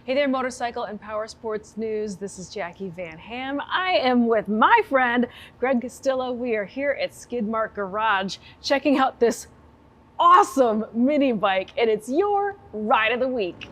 Hey there, motorcycle and power sports news. This is Jackie Van Ham. I am with my friend, Greg Castillo. We are here at Skidmark Garage checking out this awesome mini bike, and it's your ride of the week.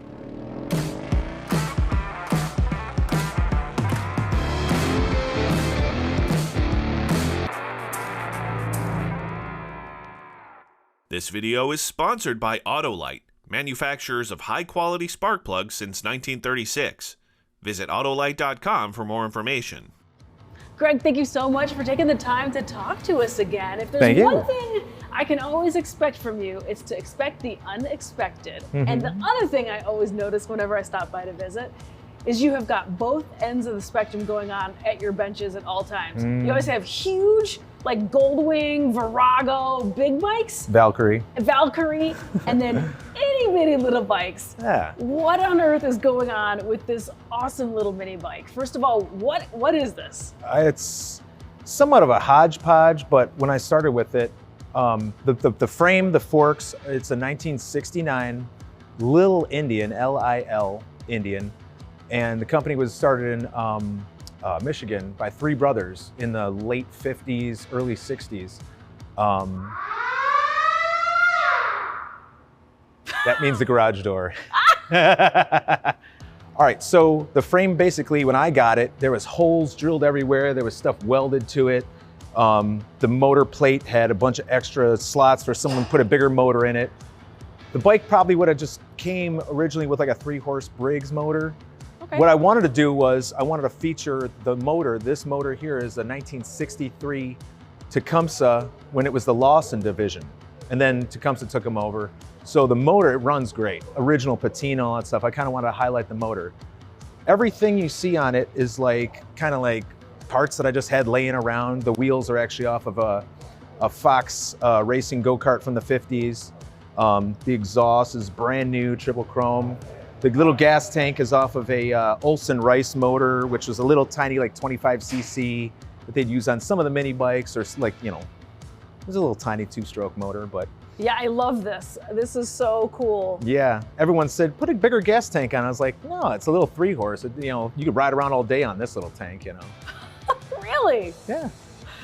This video is sponsored by Autolite, manufacturers of high-quality spark plugs since 1936. Visit Autolite.com for more information. Greg, thank you so much for taking the time to talk to us again. If there's one thing I can always expect from you, it's to expect the unexpected. And the other thing I always notice whenever I stop by to visit is you have got both ends of the spectrum going on at your benches at all times. You always have huge, like Goldwing, Virago, big bikes. Valkyrie, and then itty bitty little bikes. Yeah. What on earth is going on with this awesome little mini bike? First of all, what is this? It's somewhat of a hodgepodge, but when I started with it, the frame, the forks, it's a 1969 Lil Indian, L-I-L, Indian. And the company was started in Michigan by three brothers in the late 50s, early 60s. That means the garage door. All right, so the frame basically, when I got it, there was holes drilled everywhere. There was stuff welded to it. The motor plate had a bunch of extra slots for someone to put a bigger motor in it. The bike probably would have just came originally with like a 3-horse Briggs motor. Okay. What I wanted to do was I wanted to feature the motor. This motor here is a 1963 Tecumseh when it was the Lawson division. And then Tecumseh took them over. So the motor, it runs great. Original patina, all that stuff. I kind of wanted to highlight the motor. Everything you see on it is like, kind of like parts that I just had laying around. The wheels are actually off of a Fox racing go-kart from the 50s. The exhaust is brand new, triple chrome. The little gas tank is off of a Olson Rice motor, which was a little tiny, like 25cc that they'd use on some of the mini bikes, or like, you know, it was a little tiny 2-stroke motor, but. Yeah, I love this. This is so cool. Yeah, everyone said, put a bigger gas tank on. I was like, no, it's a little 3-horse. You know, you could ride around all day on this little tank, you know. Really? Yeah,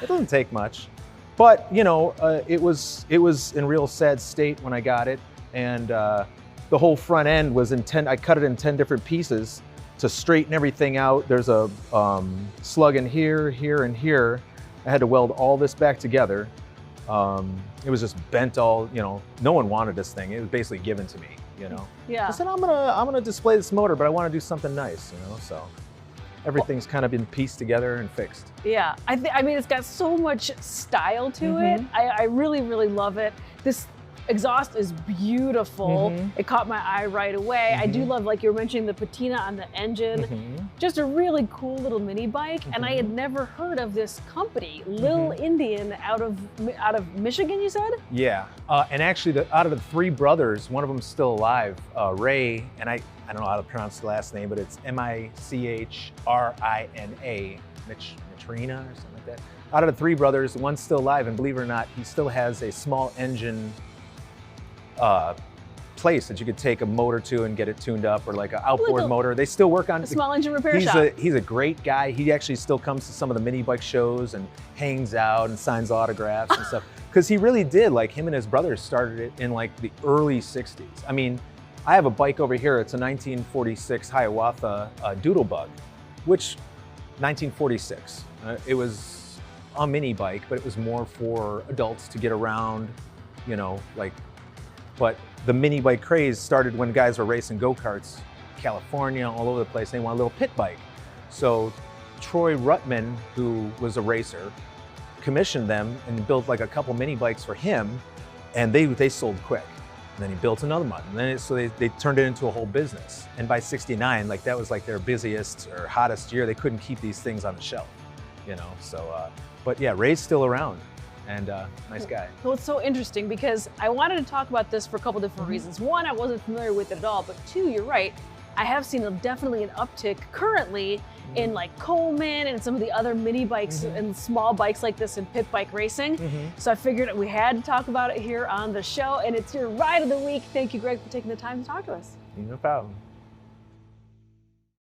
it doesn't take much. But, you know, it was in real sad state when I got it. And the whole front end was I cut it in 10 different pieces to straighten everything out. There's a slug in here, here, and here. I had to weld all this back together. It was just bent all, you know, no one wanted this thing. It was basically given to me, you know. Yeah. I said, I'm gonna display this motor, but I want to do something nice, you know, so. Everything's kind of been pieced together and fixed. Yeah, I mean, it's got so much style to it. I really, really love it. This exhaust is beautiful. It caught my eye right away. I do love, like you were mentioning, the patina on the engine. Just a really cool little mini bike. And I had never heard of this company, Lil Indian, out of Michigan, you said? Yeah, and actually out of the three brothers, one of them's still alive, Ray, and I don't know how to pronounce the last name, but it's Michrina, Mitrina or something like that. Out of the three brothers, one's still alive, and believe it or not, he still has a small engine place that you could take a motor to and get it tuned up, or like an outboard motor. They still work on a small engine repair shop. He's a great guy. He actually still comes to some of the mini bike shows and hangs out and signs autographs and stuff. Because he really did, like him and his brothers started it in like the early 60s. I mean, I have a bike over here. It's a 1946 Hiawatha Doodlebug, which 1946. It was a mini bike, but it was more for adults to get around, you know, like. But the mini bike craze started when guys were racing go-karts, California, all over the place. They want a little pit bike. So Troy Ruttman, who was a racer, commissioned them and built like a couple mini bikes for him, and they sold quick. And then he built another one. And then so they turned it into a whole business. And by '69, like that was like their busiest or hottest year. They couldn't keep these things on the shelf, you know. So, but yeah, Ray's still around. And nice guy. Well, it's so interesting because I wanted to talk about this for a couple different reasons. One, I wasn't familiar with it at all, but two, you're right. I have seen definitely an uptick currently in like Coleman and some of the other mini bikes and small bikes like this in pit bike racing. So I figured we had to talk about it here on the show, and it's your ride of the week. Thank you, Greg, for taking the time to talk to us. No problem.